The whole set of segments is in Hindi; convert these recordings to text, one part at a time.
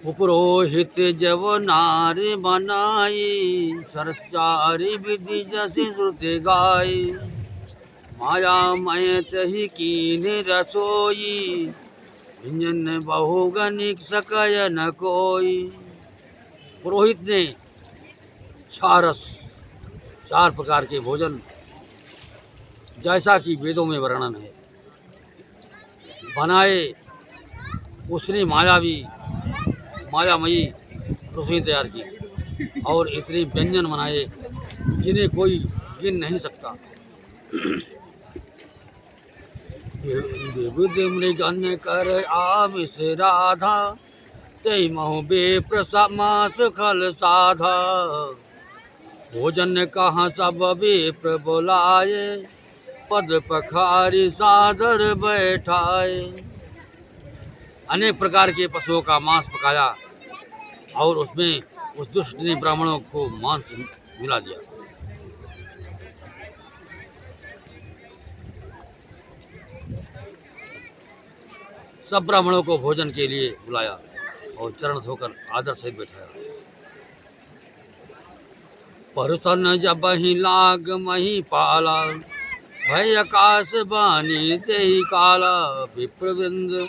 पुरोहित जब नारी बनाई, सरचारी विधि जसी श्रुति गाई। माया मय तही कीन रसोई, व्यंजन बहुगनिक सकय न कोई। पुरोहित ने चार प्रकार के भोजन, जैसा कि वेदों में वर्णन है, बनाए। उसने मायामयी रसोई तैयार की और इतने व्यंजन बनाए जिन्हें कोई गिन नहीं सकता। विविध मृगन कर आमिष राधा, तै महु बेप्र मास खल साधा। भोजन कहाँ सब बेप्र बोलाए, पद पखारी सादर बैठाए। अनेक प्रकार के पशुओं का मांस पकाया और उसमें उस दुष्ट ने ब्राह्मणों को मांस मिला दिया। सब ब्राह्मणों को भोजन के लिए बुलाया और चरण धोकर आदर सहित बैठाया। परसन जब ही लाग मही पाला, भय आकाश बानी ते ही काला। विप्रवृंद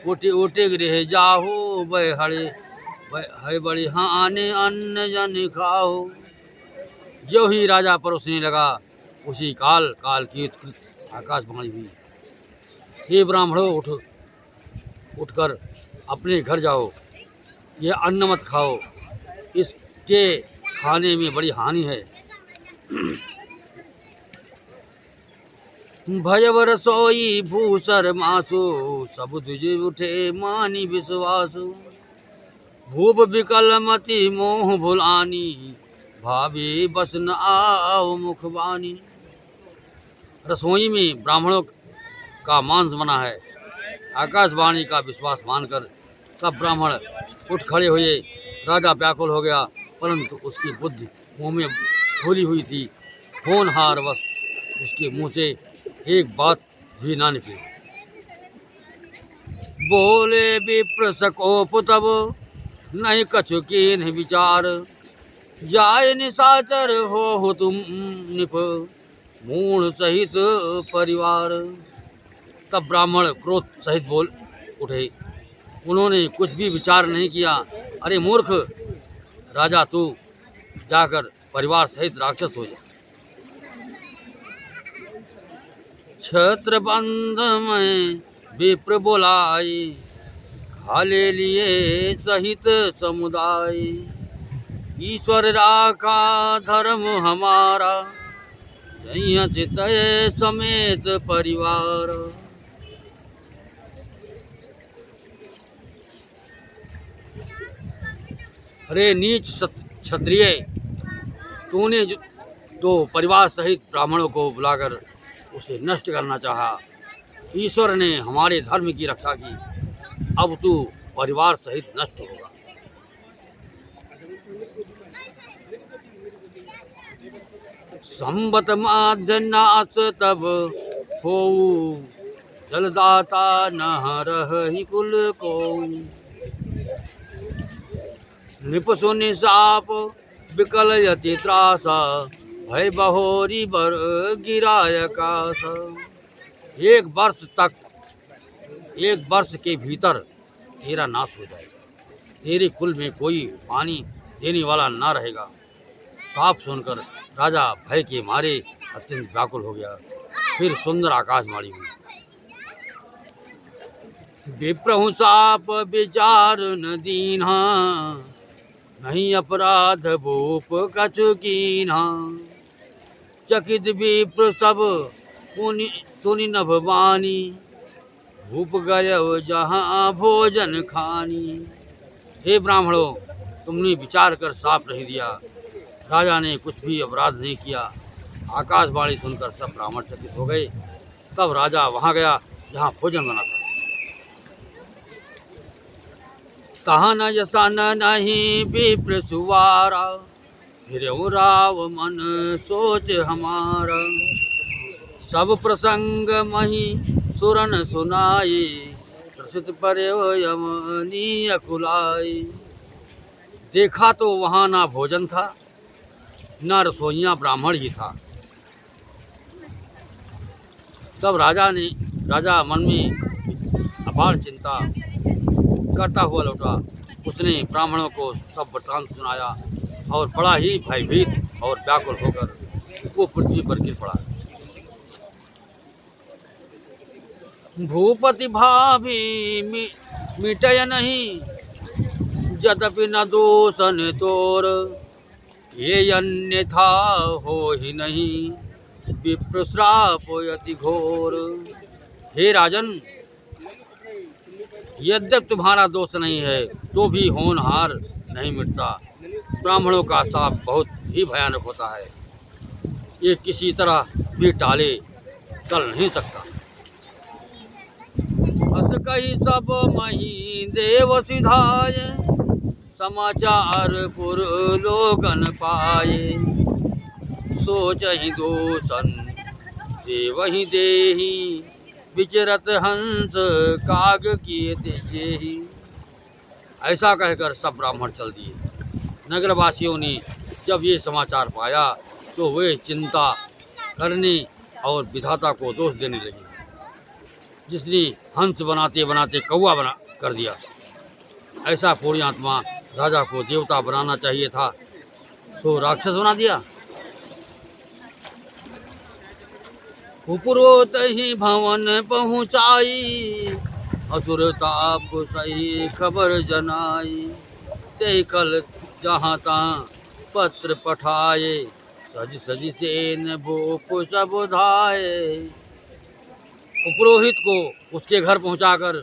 उठे उठे गृह जाहो, है बड़ी हानि अन्न जन खाओ। जो ही राजा परोसने लगा, उसी काल की आकाशवाणी हुई, हे ब्राह्मणों, उठकर अपने घर जाओ, ये अन्न मत खाओ, इसके खाने में बड़ी हानि है। भयव रसोई भूसर मासु, सब तुझ उठे मानी विश्वासु। भूप विकल मति मोह भुलानी, भावी बस न आओ मुखबानी। रसोई में ब्राह्मणों का मांस बना है। आकाशवाणी का विश्वास मानकर सब ब्राह्मण उठ खड़े हुए। राजा व्याकुल हो गया, परंतु उसकी बुद्धि मुंह में भूली हुई थी। होनहार वश उसके मुंह से एक बात भी ना निकली। बोले विप्र सकोप तब, नहीं कछु कीन विचार। जाय निशाचर हो तुम निप, मूढ़ सहित परिवार। तब ब्राह्मण क्रोध सहित बोल उठे। उन्होंने कुछ भी विचार नहीं किया। अरे मूर्ख राजा, तू जाकर परिवार सहित राक्षस हो जा। छत्र बंध में विप्र बोलाई, खाले लिए सहित समुदाय। ईश्वर राखा धर्म हमारा, चित समेत परिवार। अरे नीच क्षत्रिय, तूने तो परिवार सहित ब्राह्मणों को बुलाकर उसे नष्ट करना चाहा। ईश्वर ने हमारे धर्म की रक्षा की, अब तू परिवार सहित नष्ट होगा। संबत माध्य नाश तब हो, जलदाता न रही कुल को। नृप सुनि साप विकल यति त्रासा, भय बहोरी बर गिराय आकाश। एक वर्ष के भीतर तेरा नाश हो जाएगा। तेरे कुल में कोई पानी देने वाला ना रहेगा। साफ सुनकर राजा भय के मारे अत्यंत व्याकुल हो गया। फिर सुंदर आकाशवाणी हुई। विप्रहु साप विचार न दीन्हा, नहीं अपराध भूप कछु कीन्हा। चकित विप्र सब सुनि नभ बानी, भूप गयो जहाँ भोजन खानी। हे ब्राह्मणों, तुमने विचार कर साफ नहीं दिया। राजा ने कुछ भी अपराध नहीं किया। आकाशवाणी सुनकर सब ब्राह्मण चकित हो गए। तब राजा वहाँ गया जहाँ भोजन बना था। कहा न जसा नहीं विप्र सुवारा, फिर राव मन सोच हमारा। सब प्रसंग मही सुरन सुनाई, प्रसिद्ध पर यमनीय कुलाई। देखा तो वहाँ ना भोजन था, ना रसोइया ब्राह्मण ही था। तब राजा मन में अपार चिंता करता हुआ लौटा। उसने ब्राह्मणों को सब वृत्तांत सुनाया और बड़ा ही भयभीत और व्याकुल होकर वो पृथ्वी पर गिर पड़ा। भूपति भाभी मिटय नहीं, यद्यपि न दोषन तोर। ये अन्यथा हो ही नहीं, विप्र श्राप यति घोर। हे राजन, यद्यप तुम्हारा दोष नहीं है तो भी होनहार नहीं मिटता। ब्राह्मणों का शाप बहुत ही भयानक होता है, ये किसी तरह भी टल नहीं सकता। हस कही सब मही देव सिधाए, समाचार पुर लोगन पाए। सोच ही दूषण देव ही देही, विचरत हंस काग किए तेजेही। ऐसा कहकर सब ब्राह्मण चल दिए। नगरवासियों ने जब ये समाचार पाया तो वे चिंता करने और विधाता को दोष देने लगे, जिसने हंस बनाते बनाते कौवा बना कर दिया। ऐसा पुण्यात्मा राजा को देवता बनाना चाहिए था, सो राक्षस बना दिया। उपरोत ही भवन पहुँचाई, असुर ताप सही खबर जनाई। ते कल जहाँ तहाँ पत्र पठाए, सज सज सेन भूप सब धाये। उपरोहित को उसके घर पहुंचाकर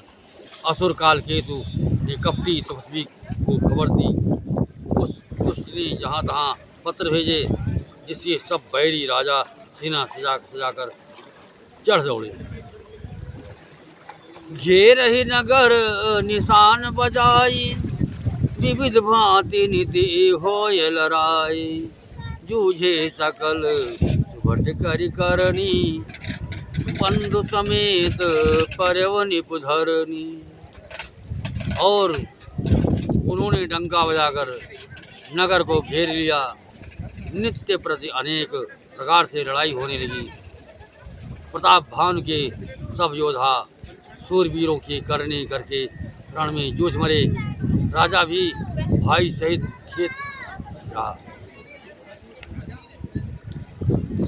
असुर काल केतु ने कपटी तपस्वी को खबर दी। उस दुष्ट ने जहाँ तहाँ पत्र भेजे, जिससे सब बैरी राजा सेना सजाकर चढ़ दौड़े। घेर ही नगर निशान बजाई, विविध भांति नीति होय लड़ाई। जूझे सकल सुभट करि करनी, बंधु समेत पर्यव निपुधरनी। और उन्होंने डंका बजाकर नगर को घेर लिया। नित्य प्रति अनेक प्रकार से लड़ाई होने लगी। प्रताप भानु के सब योद्धा सूरवीरों के करने करके रण में जूझ मरे। राजा भी भाई सहित खेत रहा।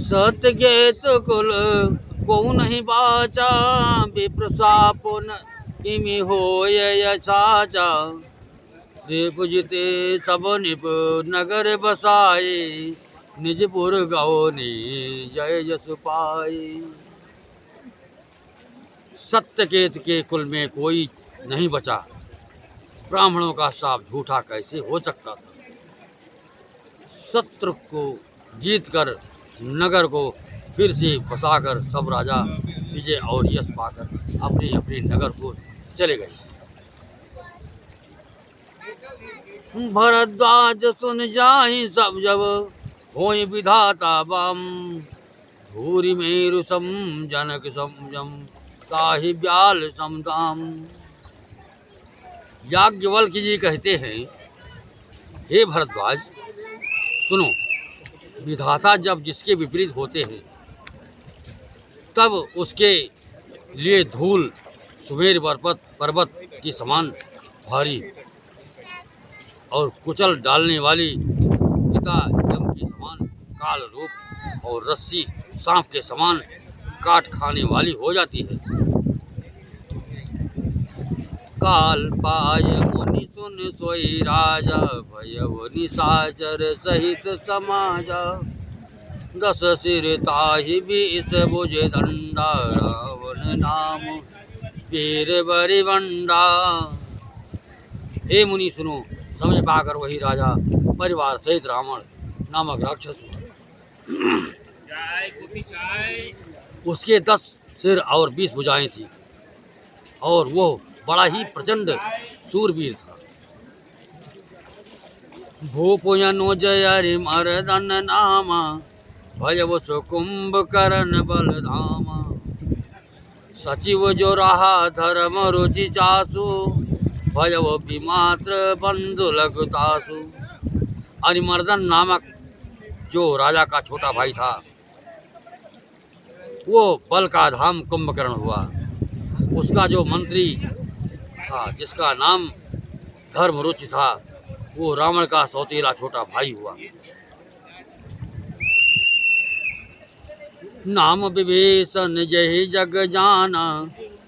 सत्य गेत कुल को नहीं बाचा, विप्रसापो न किमि होय साचा। रिपुजिते सब निप नगर बसाए, निजपुर गौनी जय जस पाए। सत्यकेत के कुल में कोई नहीं बचा। ब्राह्मणों का शाप झूठा कैसे हो सकता था। शत्रु को जीतकर नगर को फिर से बसाकर सब राजा विजय और यश पाकर अपने अपने नगर को चले गए। भरद्वाज सुन जाहि सब जब, होय विधाता बम। धूरि मेरु सम जनक समजम, ताहि ब्याल समदाम। याज्ञवल्क्य जी कहते हैं, हे भरद्वाज सुनो, विधाता जब जिसके विपरीत होते हैं तब उसके लिए धूल सुमेर पर्वत की समान भारी और कुचल डालने वाली पिता यम के समान काल रूप और रस्सी सांप के समान काट खाने वाली हो जाती है। काल पाय मुनि सुन सोई राजा, भयव निशाचर सहित समाजा। 10 सिर ताहि 20 भुज दंडा, रावण नाम वीर बरिवंडा। हे मुनि सुनो, समझ पाकर वही राजा परिवार सहित रावण नामक राक्षस हुआ। उसके 10 सिर और 20 भुजाएं थी और वो बड़ा ही प्रचंड सूरवीर था। भूपयनो जय मर्दन नामा, भयव सुकुंभ करण बलधामा। सचिव जो रहा धर्म रुचि जासु, भयव विमात्र बंधु लगतासु। अरिमर्दन नामक जो राजा का छोटा भाई था, वो बल का धाम कुंभकर्ण हुआ। उसका जो मंत्री था, जिसका नाम धर्मरुचि था, वो रावण का सौतेला छोटा भाई हुआ। नाम विभीषण जहि जग जाना,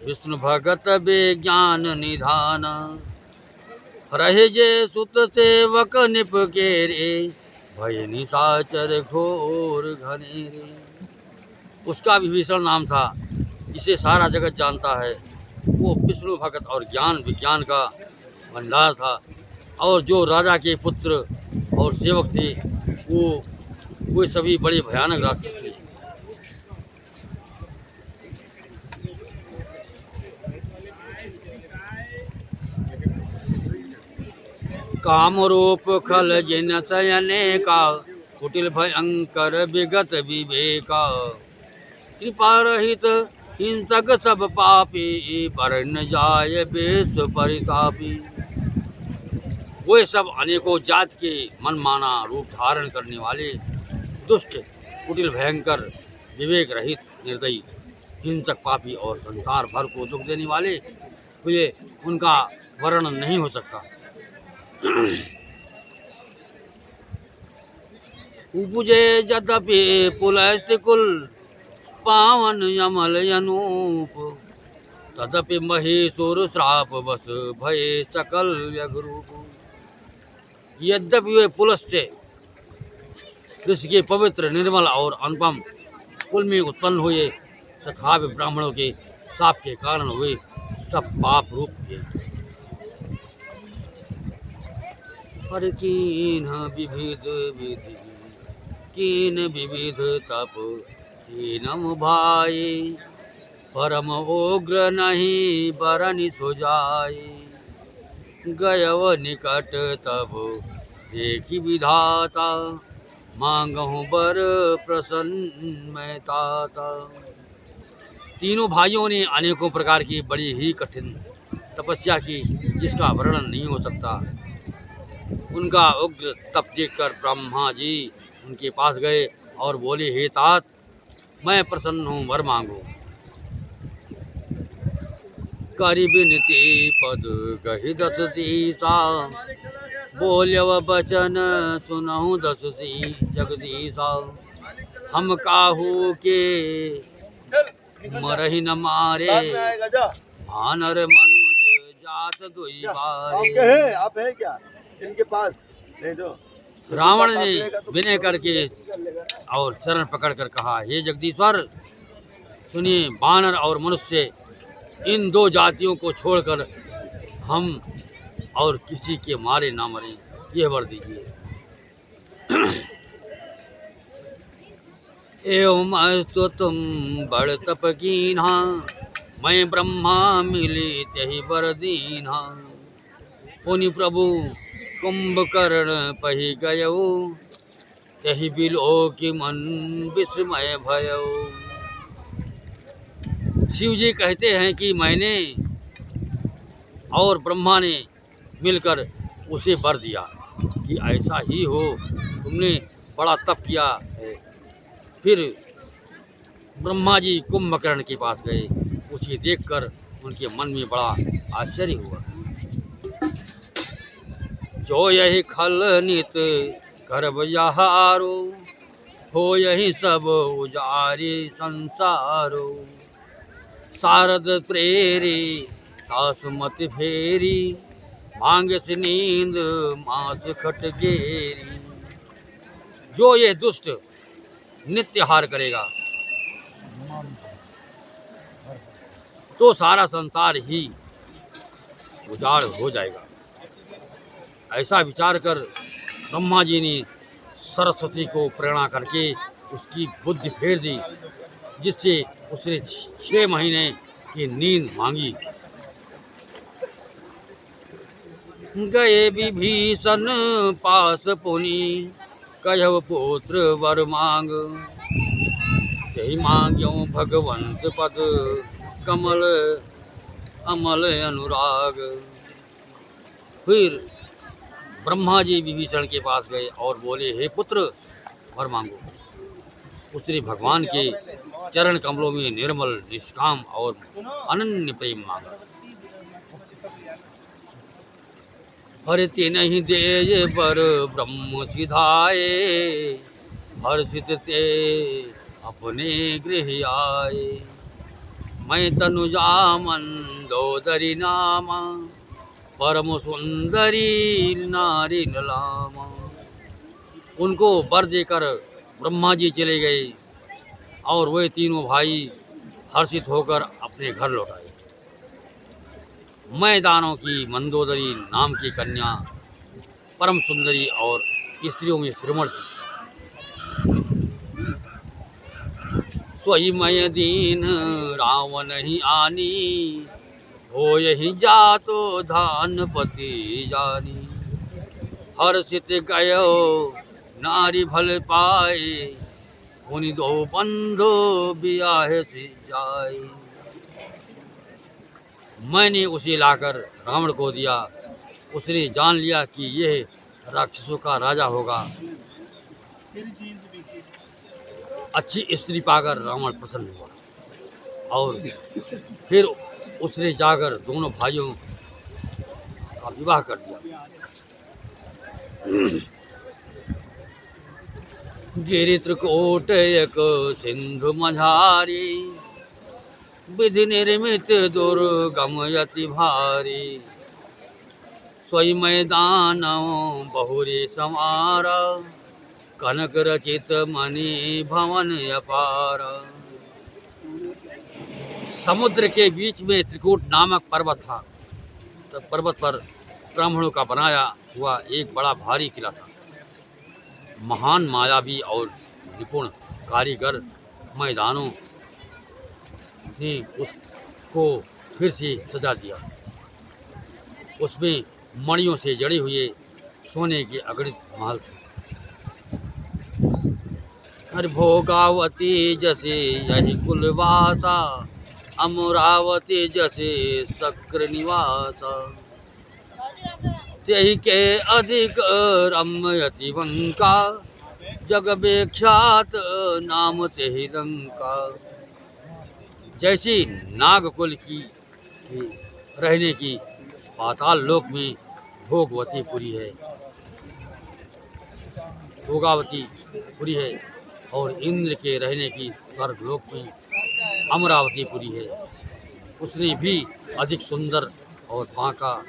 विष्णु भगत बेज्ञान निधान। रहे जे सुत सेवक निप के रे, भय निशाचर घोर घनेरे। उसका विभीषण नाम था, जिसे सारा जगत जानता है। वो विष्णु भगत और ज्ञान विज्ञान का भंडार था। और जो राजा के पुत्र और सेवक थे, वो सभी बड़े भयानक राक्षस थे। काम रूप खल जिन सयने का, कुटिल भयंकर विगत विवेका। कृपा रहित हिंसक सब पापी, वर्ण जाय बेस परितापी। वे सब अनेकों जात के मनमाना रूप धारण करने वाले, दुष्ट, कुटिल, भयंकर, विवेक रहित, निर्दयी, हिंसक, पापी और संसार भर को दुख देने वाले हुए, उनका वर्णन नहीं हो सकता। उपजे यद्यपि पुलस्त्य पावन यमल अनूप, तदपि महेश्वर श्राप बस भये सकल यगरूप। यद्यपि वे पुलस्त्य ऋषि के पवित्र, निर्मल और अनुपम कुल में उत्पन्न हुए, तथापि ब्राह्मणों के शाप के कारण हुए सब पाप रूप थे। हर कीन विविध विधि, कीन विविध तप, कीनम भाई, परम उग्र नहीं बरनि सुजाई। गयव निकट तब देखी विधाता, मांगहूँ बर प्रसन्न मैं ताता। तीनों भाइयों ने अनेकों प्रकार की बड़ी ही कठिन तपस्या की, जिसका वर्णन नहीं हो सकता। उनका उग्र तप देखकर ब्रह्मा जी उनके पास गए और बोले, हे तात, मैं प्रसन्न हूँ, वर मांगो। करि विनती पद कहि दस सीसा, बोल्यव बचन सुनहु दस सी जगदीशा। हम काहू के मरहि न मारे, भानर मनुज जात दुई बारे। आप है क्या इनके पास? नहीं दो। रावण ने विनय करके और चरण पकड़कर कहा, हे जगदीश्वर, सुनिए, वानर और मनुष्य, इन दो जातियों को छोड़कर हम और किसी के मारे ना मरें, यह वर दीजिए। एवं अस्तु तुम बड़ तप कीन्हा, मैं ब्रह्मा मिली त्यहि वर दीन्हा। पुनि प्रभु कुंभकर्ण पहि गयौ, त्यहि बिलोकि मन विस्मय भयौ। शिव जी कहते हैं कि मैंने और ब्रह्मा ने मिलकर उसे वर दिया कि ऐसा ही हो, तुमने बड़ा तप किया है। फिर ब्रह्मा जी कुंभकर्ण के पास गए। उसे देखकर उनके मन में बड़ा आश्चर्य हुआ। जो यही खल नित करब यहारो, हो यही सब उजारी संसारो। शारद प्रेरी तासुमत फेरी, मांगे से नींद मास खट गेरी। जो ये दुष्ट नित्य हार करेगा, तो सारा संसार ही उजाड़ हो जाएगा। ऐसा विचार कर ब्रह्मा जी ने सरस्वती को प्रेरणा करके उसकी बुद्धि फेर दी, जिससे उसने 6 महीने की नींद मांगी। गए विभीषण पास पुनि, कहव पुत्र वर मांग। यही मांग्यो भगवंत पद, कमल अमल अनुराग। फिर ब्रह्मा जी विभीषण के पास गए और बोले, हे पुत्र वर मांगो। उसने भगवान के चरण कमलों में निर्मल निष्काम और अनन्य प्रेम मांगा। हरति नहीं देज पर ब्रह्म सिधाए, हर्षित ते अपने गृह आए। मैं तनुजा मंदोदरी नामा, परम सुंदरी नारी नलामा। उनको वर देकर ब्रह्मा जी चले गए और वे तीनों भाई हर्षित होकर अपने घर लौट आए। मैं दानों की मंदोदरी नाम की कन्या परम सुंदरी और स्त्रियों में श्रीमण थी। सोई मैं दीन रावण ही आनी, हो यही जातो धानपति जानी। हर्षित गयो नारी भल पाए, उन्हीं दो बंधो ब्याह से जाए। मैंने उसे लाकर रावण को दिया। उसने जान लिया कि यह राक्षसों का राजा होगा। अच्छी स्त्री पाकर रावण प्रसन्न हुआ और फिर उसने जाकर दोनों भाइयों का विवाह कर दिया। गिरि त्रिकोट एक सिंधु मझारी, विधि निर्मित दुर्गम यति भारी। सोई मैदान बहुरी समारा, कनक रचित मणि भवन अपार। समुद्र के बीच में त्रिकूट नामक पर्वत था। तब पर्वत पर ब्राह्मणों का बनाया हुआ एक बड़ा भारी किला था। महान मायावी और निपुण कारीगर मैदानों ने उसको फिर से सजा दिया। उसमें मणियों से जड़े हुए सोने के अगणित महल थे। हर भोगावती जैसे यही कुलवासा, अमरावती जैसे शक्र निवासा। तेहि के अधिक रम्यति वंका, जग विख्यात नाम तेहि लंका। जैसी नागकुल की रहने की पाताल लोक में भोगावती पुरी है और इंद्र के रहने की स्वर्ग लोक में अमरावतीपुरी है। उसने भी अधिक सुंदर और बांका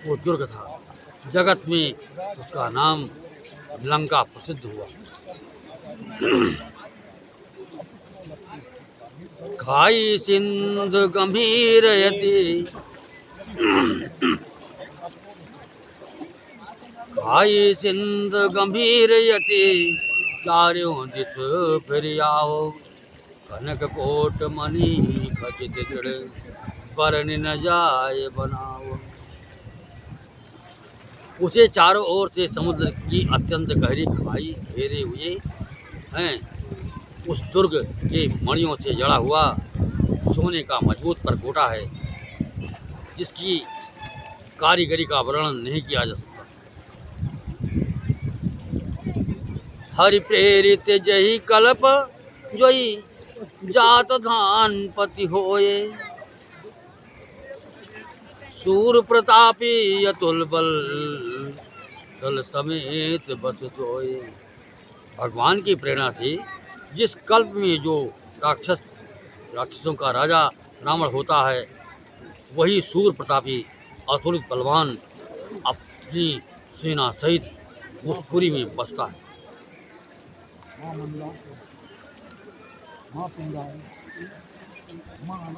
वो दुर्ग था। जगत में उसका नाम लंका प्रसिद्ध हुआ। खाई सिंध गंभीर यति, खाई सिंध गंभीर यति। चारों दिस फिर आओ, कनक कोट मणि खचित दृढ़। बरन न जाए बनाओ। उसे चारों ओर से समुद्र की अत्यंत गहरी खाई घेरे हुए हैं। उस दुर्ग के मणियों से जड़ा हुआ सोने का मजबूत परकोटा है, जिसकी कारीगरी का वर्णन नहीं किया जा सकता। हरि प्रेरित जही कल्प, जोई जात धान पति होए। सूर प्रतापी अतुल बल, दल समेत बस सोए। भगवान की प्रेरणा से जिस कल्प में जो राक्षसों का राजा रावण होता है, वही सूर प्रतापी अतुलित बलवान अपनी सेना सहित उस पुरी में बसता है।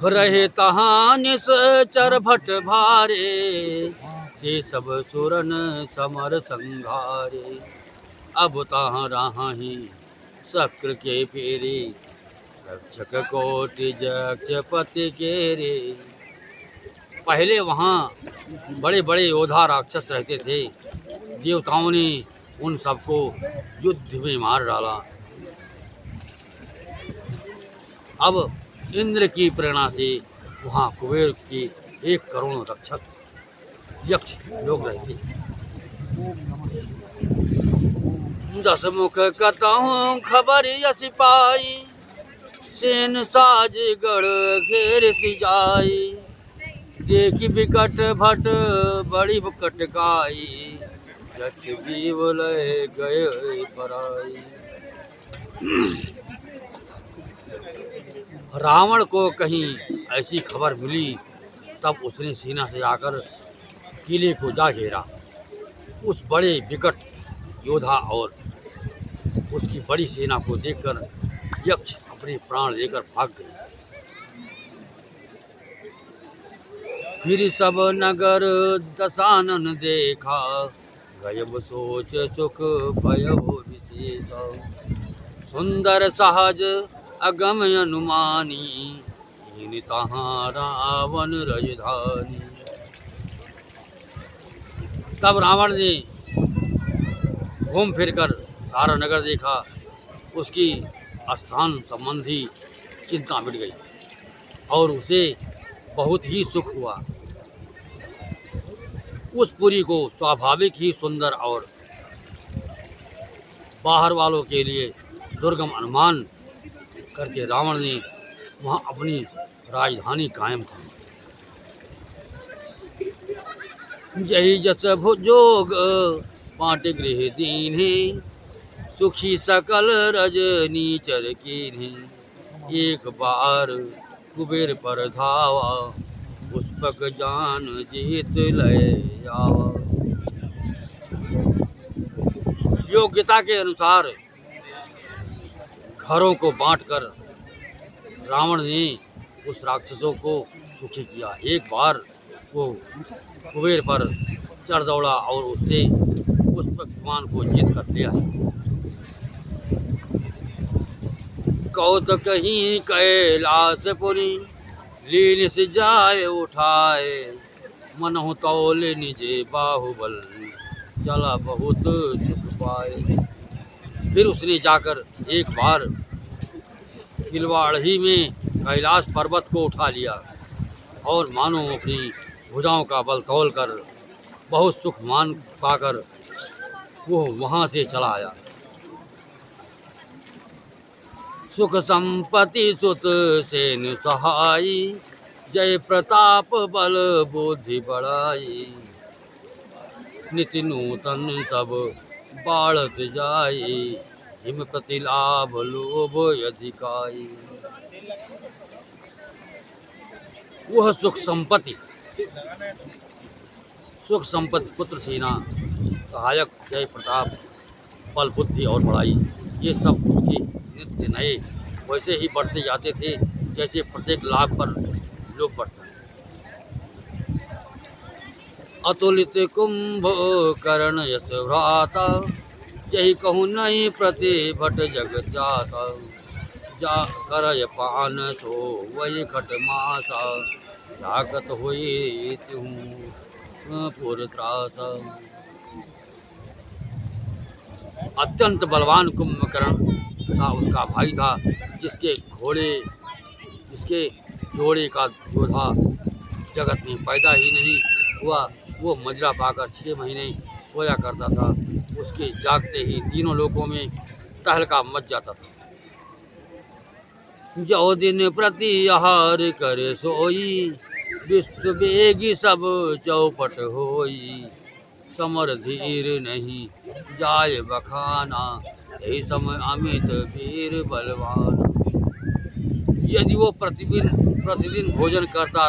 रहे तहाँ निश्चर भट भारे, ते सब सुरन समर संघारे। अब तहाँ रहा ही शक्र के फेरे, रक्षक कोटि जक्षपति के रे। पहले वहाँ बड़े बड़े योद्धा राक्षस रहते थे। देवताओं ने उन सबको युद्ध में मार डाला। अब इंद्र की प्रेरणा से वहाँ कुबेर के 1 करोड़ रक्षक यक्ष लोग रहते। 10 मुख कतहु खबर यस पाई, सेन साज गढ़ घेर सिजाई। देखी बिकट भट बड़ी कटकाई, यक्ष जीव लय गए पराई। रावण को कहीं ऐसी खबर मिली, तब उसने सेना से आकर किले को जा घेरा। उस बड़े विकट योद्धा और उसकी बड़ी सेना को देखकर यक्ष अपने प्राण लेकर भाग गए। फिर सब नगर दशानन देखा, गयब सोच सुख भयो विशेष। सुंदर सहज अगम अनुमानी, हीन तहाँ रावण राजधानी। तब रावण ने घूम फिरकर सारा नगर देखा, उसकी स्थान संबंधी चिंता मिट गई और उसे बहुत ही सुख हुआ। उस पुरी को स्वाभाविक ही सुंदर और बाहर वालों के लिए दुर्गम अनुमान करके रावण ने वहाँ अपनी राजधानी कायम की। जही जस भुजोग पाट गृह दीन्हे, सुखी सकल रजनीचर कीन्हे। एक बार कुबेर पर धावा, पुष्पक जान जीत लय जावा। योग्यता के अनुसार घरों को बांटकर रावण ने उस राक्षसों को सुखी किया। एक बार वो कुबेर पर चढ़ दौड़ा और उससे पुष्पक विमान को जीत कर लिया। कौतक ही कैलाश पुरी, लीन से जाए उठाए। मनहु तौले निजे बाहुबल, चला बहुत सुख पाए। फिर उसने जाकर एक बार किलवाड़ ही में कैलाश पर्वत को उठा लिया और मानो अपनी भुजाओं का बल तौल कर बहुत सुख मान पाकर वो वहाँ से चला आया। सुख संपत्ति सुत सेन सहाई, जय प्रताप बल बुद्धि बढ़ाई। नित्य नूतन सब बाढ़त जाई, हिम प्रति लाभ लोभ अधिकाई। वह सुख संपत्ति पुत्र सेना सहायक जय प्रताप बल बुद्धि और बड़ाई, ये सब उसके नित्य नए वैसे ही बढ़ते जाते थे जैसे प्रत्येक लाभ पर लोग बढ़ते हैं। अतुलित कुंभ करण यश भ्राता, जही कहूँ नहीं प्रतिभट जग जाता। जा करय पान सो वही खट मासा, जागत हुई त्यूं पुर त्रासा। अत्यंत बलवान कुंभकर्ण सा उसका भाई था, जिसके जोड़े का योद्धा जगत में पैदा ही नहीं हुआ। वो मजरा पाकर 6 महीने सोया करता था, उसके जागते ही तीनों लोकों में तहलका मच जाता था। जो दिन प्रति आहार करे सोई, विश्व बेगी सब चौपट होई। समर धीर नहीं जाय बखाना, यही समय अमित वीर बलवान। यदि वो प्रतिदिन भोजन करता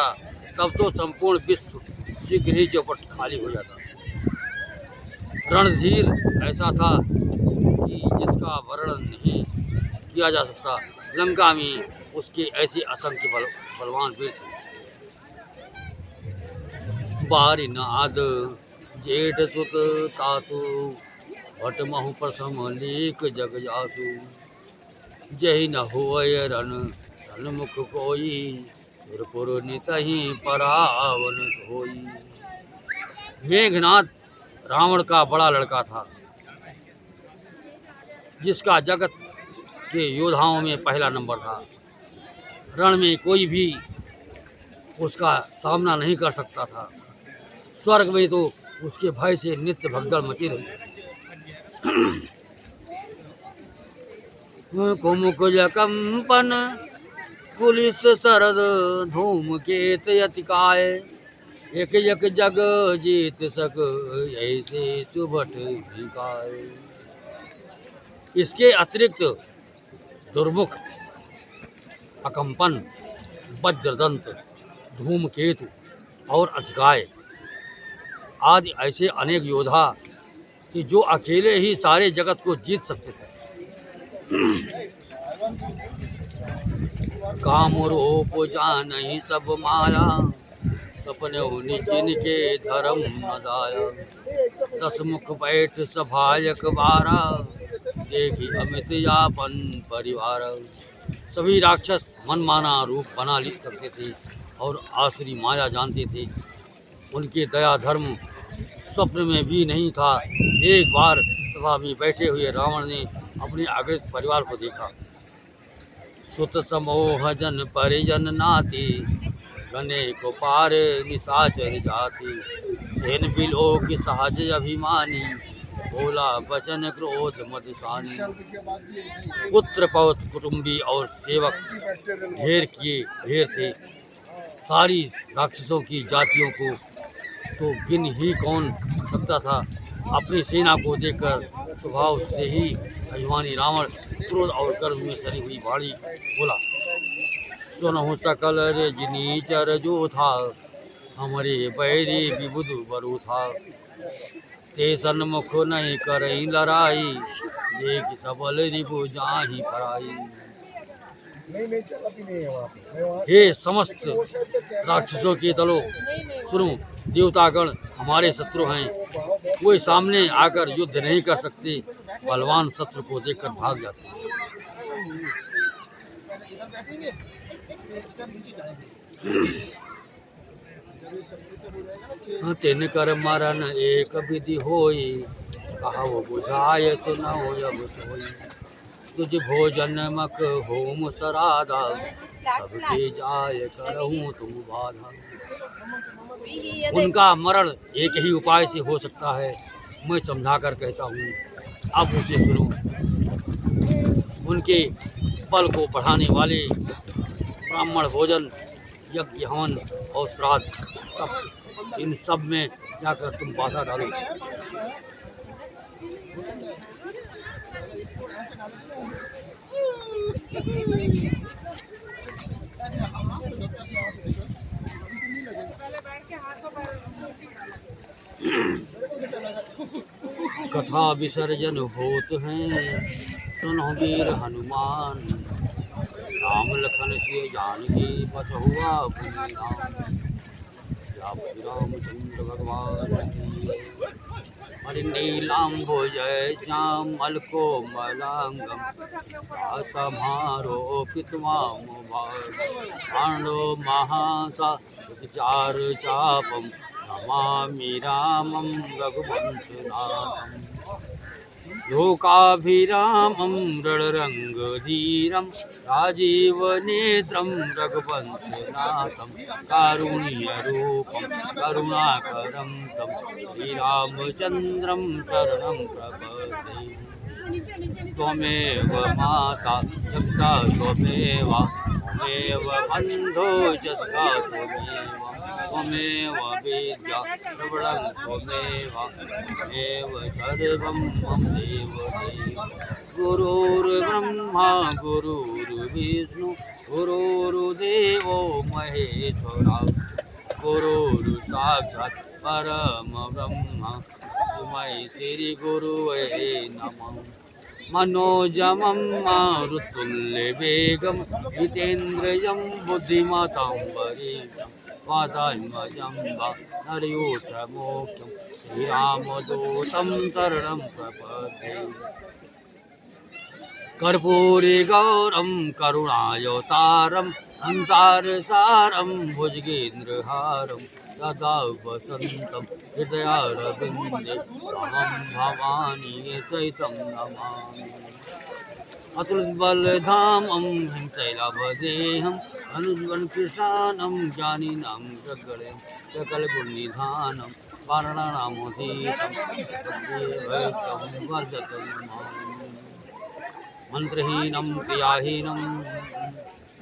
तब तो संपूर्ण विश्व शीघ्र ही चौपट खाली हो जाता। रणधीर ऐसा था कि जिसका वर्णन नहीं किया जा सकता। लंका में उसके ऐसे असंख्य बलवान वीर थे। बारी नाद जेठ सुत तासु, भट महु प्रथम लीक जग जासु। जही न होय रण मुख कोई, सुरपुर नितहि परावन होई। मेघनाथ रावण का बड़ा लड़का था, जिसका जगत के योद्धाओं में पहला नंबर था। रण में कोई भी उसका सामना नहीं कर सकता था। स्वर्ग में तो उसके भय से नित्य भगदड़ मची रही। कुमुकुज कंपन पुलिस सरद धूमकेत यतिकाय, एक यक जग जीत सक ऐसे सुभट भिकाय। इसके अतिरिक्त दुर्मुख, अकंपन, वज्रदंत, धूमकेतु और अजगाय आदि ऐसे अनेक योद्धा कि जो अकेले ही सारे जगत को जीत सकते थे। काम रूप जानहि सब माया, सपने निज के धर्म न दाया। 10 मुख बैठ सभायक बारा, देखी अमित यापन परिवार। सभी राक्षस मनमाना रूप बना ले सकते थे और आसुरी माया जानते थे। उनके दया धर्म स्वप्न में भी नहीं था। एक बार सभा में बैठे हुए रावण ने अपने आगृत परिवार को देखा। सुत समोह जन परिजन नाती, गने को पार निशाचर जाति। सेन बिलो की सहज अभिमानी, बोला वचन क्रोध मदिशानी। पुत्र पौत्र कुटुंबी और सेवक ढेर थे। सारी राक्षसों की जातियों को तो गिन ही कौन सकता था। अपनी सेना को देखकर स्वभाव से ही अभिमानी रावण क्रोध और गर्व में सरी हुई वाणी बोला। सुनहु सकल रजनी चर जो था, हमारे बैरी विबुध बरु था। ते सन्मुख नहीं करई लड़ाई, देख सबल रिपु जाहि पराई। हे समस्त राक्षसों के दलों, सुनो, देवतागण हमारे शत्रु हैं। कोई सामने आकर युद्ध नहीं कर सकते। बलवान शत्रु को देखकर भाग जाते हैं। तिन कर मरन एक विधि होई, कहो बुझाय सुनहो अब सोई। तुझ भोजन मक होम सराधा, सबके जाय करहूँ तुम बाधा। उनका मरण एक ही उपाय से हो सकता है, मैं समझा कर कहता हूँ, अब उसे सुनो। उनके बल को बढ़ाने वाले ब्राह्मण भोजन, यज्ञ हवन और श्राद्ध, सब इन सब में जाकर तुम बाधा डालो। कथा विसर्जन होत हैं, सुनो वीर हनुमान। राम लखन से जानकी बस हुआ रामचंद्र भगवान की। हरि नीलाम्बुजय श्याम अलको मलांगम, समारो पितवाम पांडो महासा चार चापम। नमामि रामं रघुवंशनाथम्, लोकाभिरामं रणरङ्गधीरं। राजीवनेत्रं रघुवंशनाथं, कारुण्यरूपं करुणाकरं तं श्रीरामचन्द्रं शरणं प्रपद्ये। त्वमेव माता पिता त्वमेव, त्वमेव बन्धो च सखा त्वमेव। त्वमेव विद्या प्रबलं त्वमेव, त्वमेव सर्वं मम देव देव। गुरुर्ब्रह्मा गुरुर्विष्णु, गुरुर्देवो महेश्वरा। गुरुर्साक्षात् परमब्रह्म, तस्मै श्री गुरुवे नमः। मनोजमं मारुतुल्यवेगं, जितेन्द्रियं बुद्धिमतां वरिष्ठं। वातात्मजं नरयोधमोक्षं, श्रीरामदूतं शरणं प्रपद्ये। कर्पूरी गौरं करुणावतारं, संसारसारं भुजगेन्द्रहारं। सदा वसन्तं हृदयारविन्दे, रामं भवानी सहितं नमामि। अतुलित बलधामं हिमशैलाभदेहम् अनुजीवन कृशानं ज्ञानिनां जगदेव सकलगुणनिधानं वारणानामोदीतं तद्देवैकं वर्धतं माम्। मंत्रहीनं क्रियाहीनं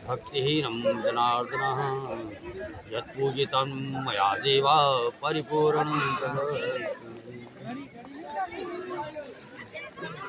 भक्तिहीनं जनार्दनः यत्पूजितं मया देव परिपूर्णं तत्।